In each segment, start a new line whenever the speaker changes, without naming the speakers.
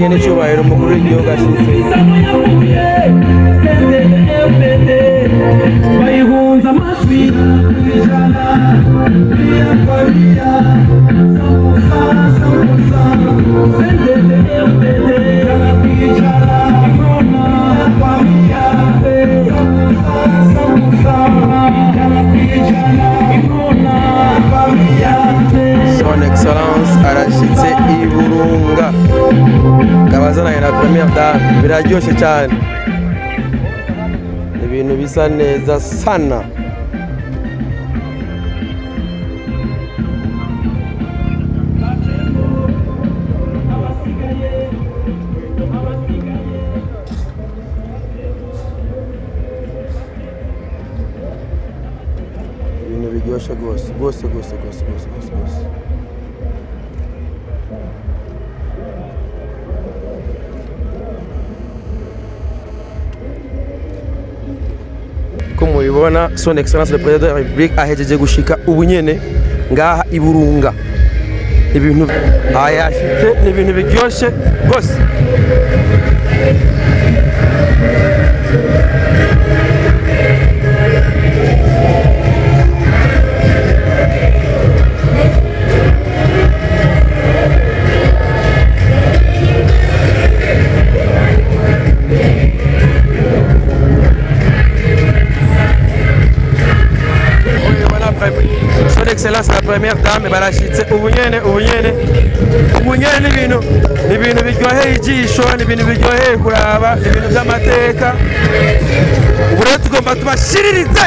nyene cyubahiro mukuru w'igihugu ashitse
bayihunza amatwi ijana biyakwariya samusa sendede FDD yakwijana imona yakwariya samusa yakwijana imona yakwariya.
Son Excellence arashitse i Burunga kabazana na première dame biraryoshe cyane ibintu bisa neza sana ibintu biryoshe gose como mubibona Son Excellence le Président de la République ahejeje gushika ubunyene ngaha i Burunga ibintu ayashitse ni ibintu biryoshe gose Son Excellence la première dame barashitse ubunyene ni ibintu biryoheye ijisho ni ibintu biryoheye kuraba ibintu by'amateka ubu rero tugomba tubashiririze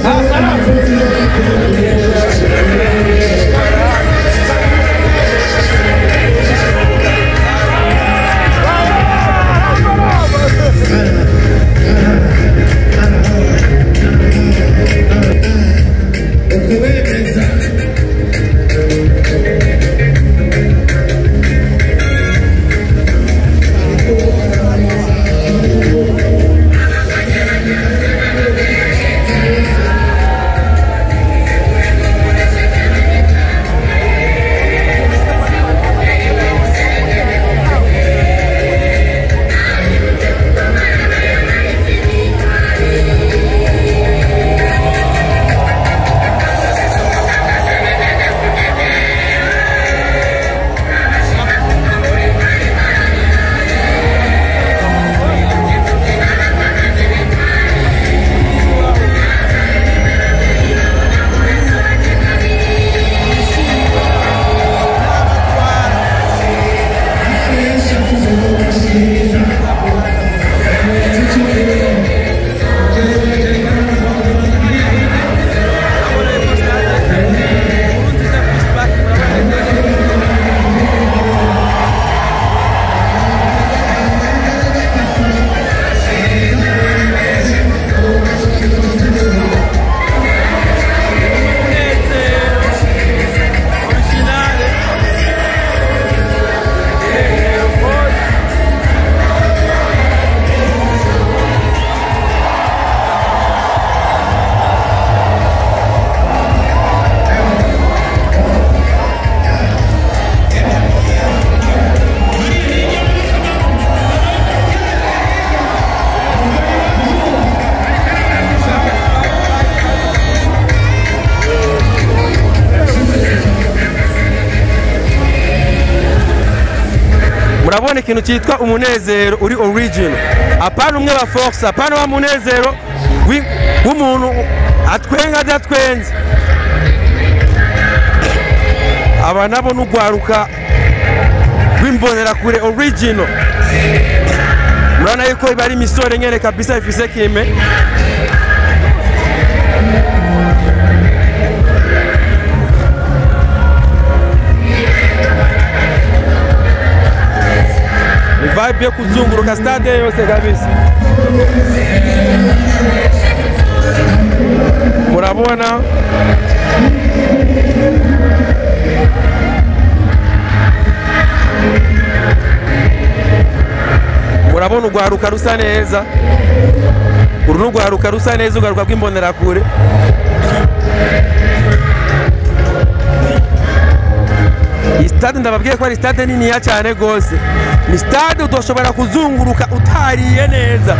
Ah,
murabona ikintu cyitwa umunezero uri original, apana umwe ba force, apana wa munezero w'umuntu atwenga adatwenze. Aba nabo n'ugwaruka rw'imbonera kure original. Murana yuko bari imisore nyene kabisa ifise kime. Vibe yo kuzunguruka stade yose kabisa. Murabona urwaruka rusa neza, uru n'urwaruka rusa neza, urwaruka rw'imbonera kure. Iyi stade ndababwiye ko ari stade niniya cyane gose, ni stade utoshobora kuzunguruka utariye neza.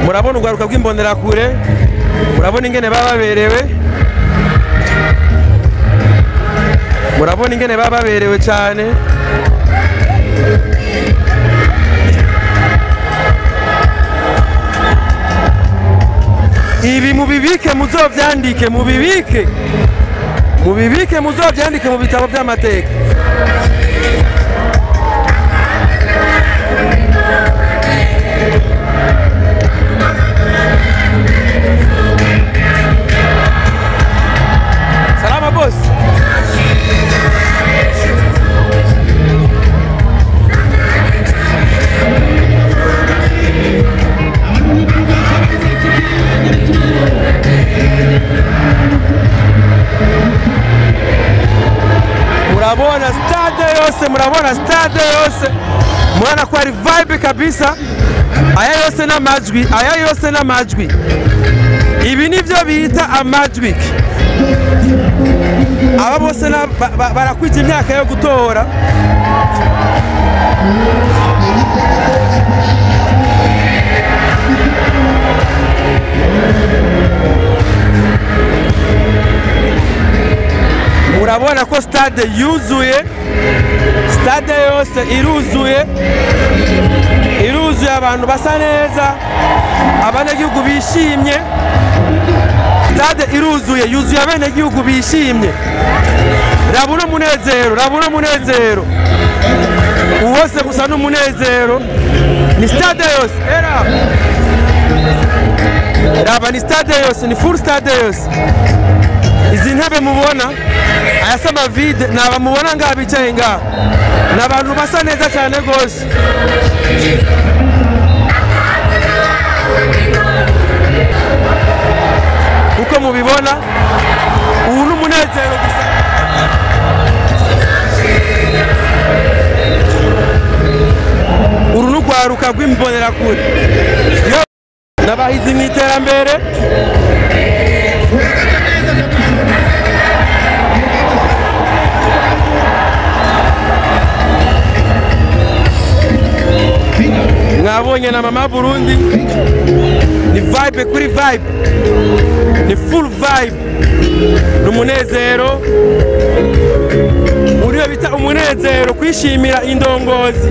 Murabona urwaruka rw'imbonera kure, murabona ingene bababerewe, murabona ingene bababerewe cyane. Ibi mubibike muzovyandike, mubibike muzovyandike mu bitabo by'amateka. Salama boss. Murabona stade yose, murana ko ari vibe kabisa. Aya yose n'amajwi, ibi nivyo bita amajwi. Aba bose barakwije imyaka yo gutora. Murabona ko stade yuzuye, stade yose iruzuye, abantu basa neza, abanyagihugu bishimye. Stade yuzuye abanyagihugu bishimye. Rabura munezero, uwose gusa n'umunezero, ni stade yose. Raba ni stade yose, ni full stade yose. Izi ntebe mubona ayasama vide, naba mubona ngaha bicaye ngaha, n'abantu basa neza cyane gose. Uko mubibona ubu n'umunezero gusa uru n'urwaruka rw'imbonerakure n'abahizi mu iterambere mwabonye na mama Burundi ni vibe kuri vibe ni full vibe n'umunezero uriyo bita umunezero kwishimira indongozi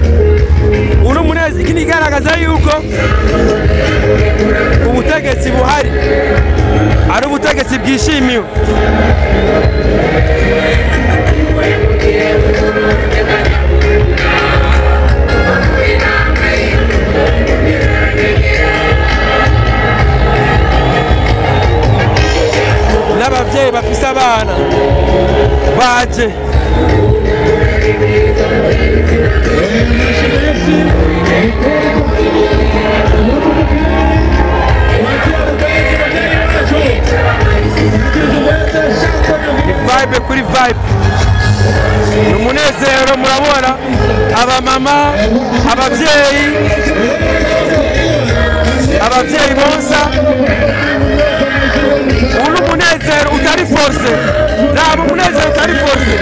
uno munezero ikindi igaragaza yuko ubutegetsi buhari ari ubutegetsi bwishimiwe n'abavyeyi bafise abana baje vibe kuri vibe n'umunezero murabona abamama abavyeyi bonsa umunezero utari force nabo umunezero utari force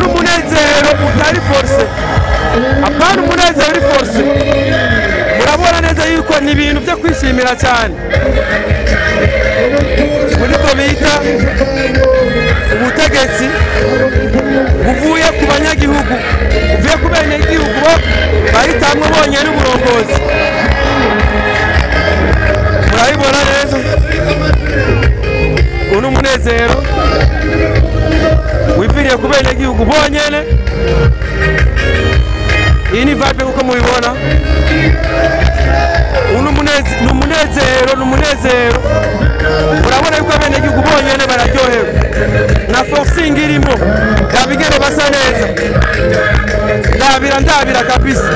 umunezero utari force apana umunezero uri force murabona neza yuko ni ibintu byo kwishimira cyane muri ko bita ubutegetsi buvuye ku banyagihugu buvuye ku benegihugu bo bahitamwe bonye n'uburongozi murabibona neza uno munezero wiviriye ku benegihugu bonyene iyi ni vibe kuko mubibona n'umunezero urabona yuko abenegihugu bonyene bararyohewe na forcing irimo ndabigere basa neza ndabira kabisa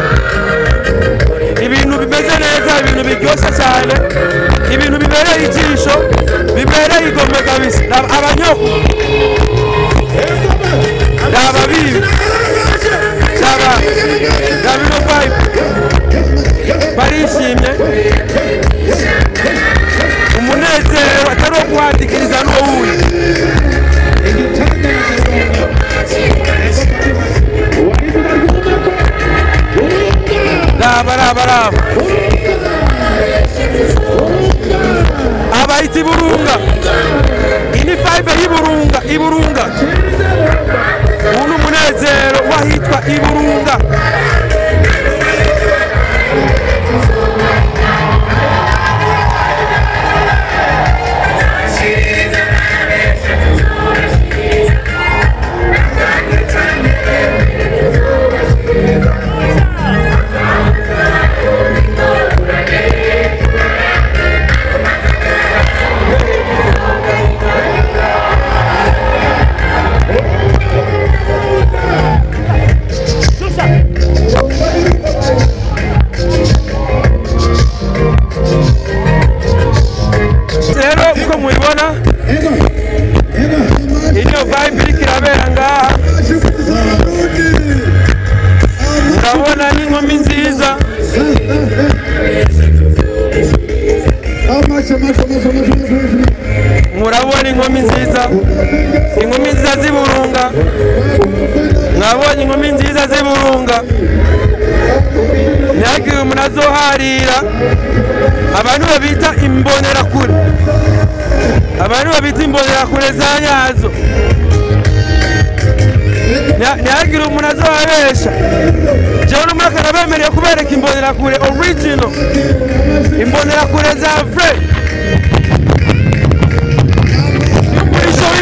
ibintu bimeze neza ibintu biryoshye cyane ibintu bibereye ijisho bibereye igombe kabisa abanyoko ababibi ndabino vibe barishimye umunezero atari uwo guhandikiriza n'uwundi raba abayita iburunga iyi ni vibe iburunga ubu ni umunezero wahitwa iburunga murabona inkumi nziza z'iburunga mwabonye inkumi nziza z'iburunga ntihagire umuntu azoharira abantu babita imbonerakure za nyazo ntihagire umuntu azohabesha jewe no muri aka bemereye kubereka imbonerakure original imbonerakure za vrai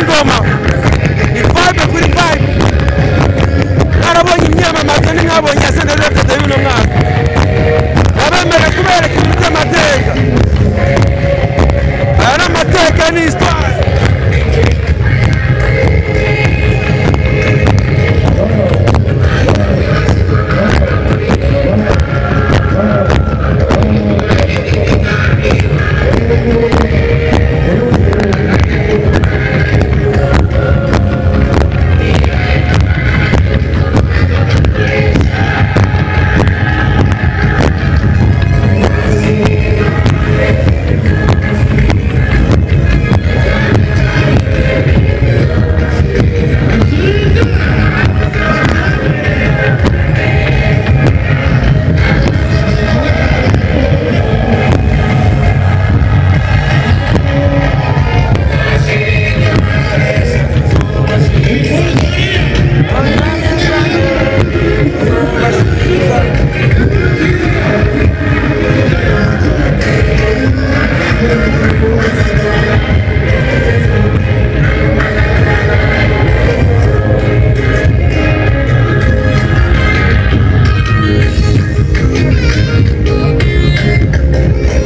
ingoma ni vibe kuri vibe narabonye imyamamazo n'inabonye asa neza perezida y'uno mwaka nabemereye kubereka ibintu by'amateka aya ni amateka ni histoire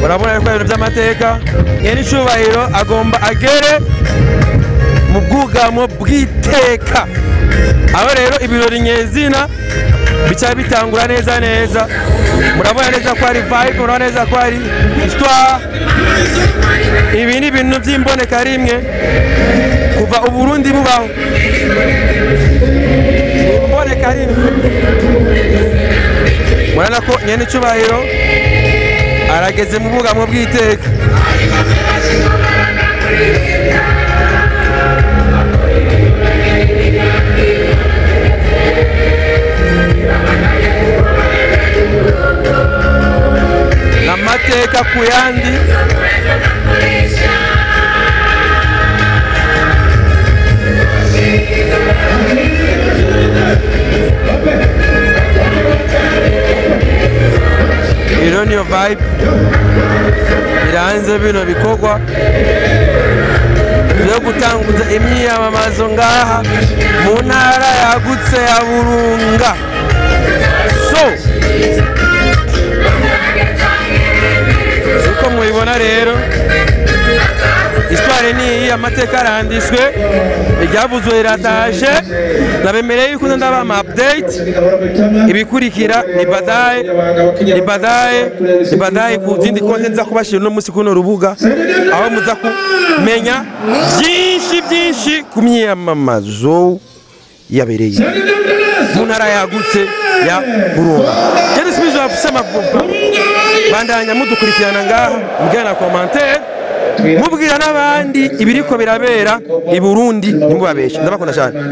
urabona yuko ibintu by'amateka nyene icubahiro agomba agere mu bwugamo bw'iteka aho rero ibirori nyezina bica bitangura neza neza murabona neza ko ari vibe murabona neza ko ari histoire ibi ni ibintu by'imboneka rimwe kuva uburundi bubaho imboneka rimwe murabona ko nyene icubahiro arageze mu bwugamo bw'iteka n'amateka ku yandi iro niyo vibe iranze bino bikorwa byo gutanguza imyiyamamazo ngaha mu ntara yagutse ya Burunga. So uko mubibona rero histoire ni iyi, amateka aranditswe, iryavuzwe rirataje, nabemereye yuko ndaba ama update, ibikurikira ni badaye ku zindi konti nza kubashira no musi kuno rubuga aho muza kumenya byinshi ku myiyamamazo yabereye mu ntara yagutse ya Burunga. Jeni simizo afusema vuba bandanya mudukurikirana ngaha mugana commentaire mubwira n'abandi ibiriko birabera i Burundi, ntimubabeshe. Ndabakunda cyane.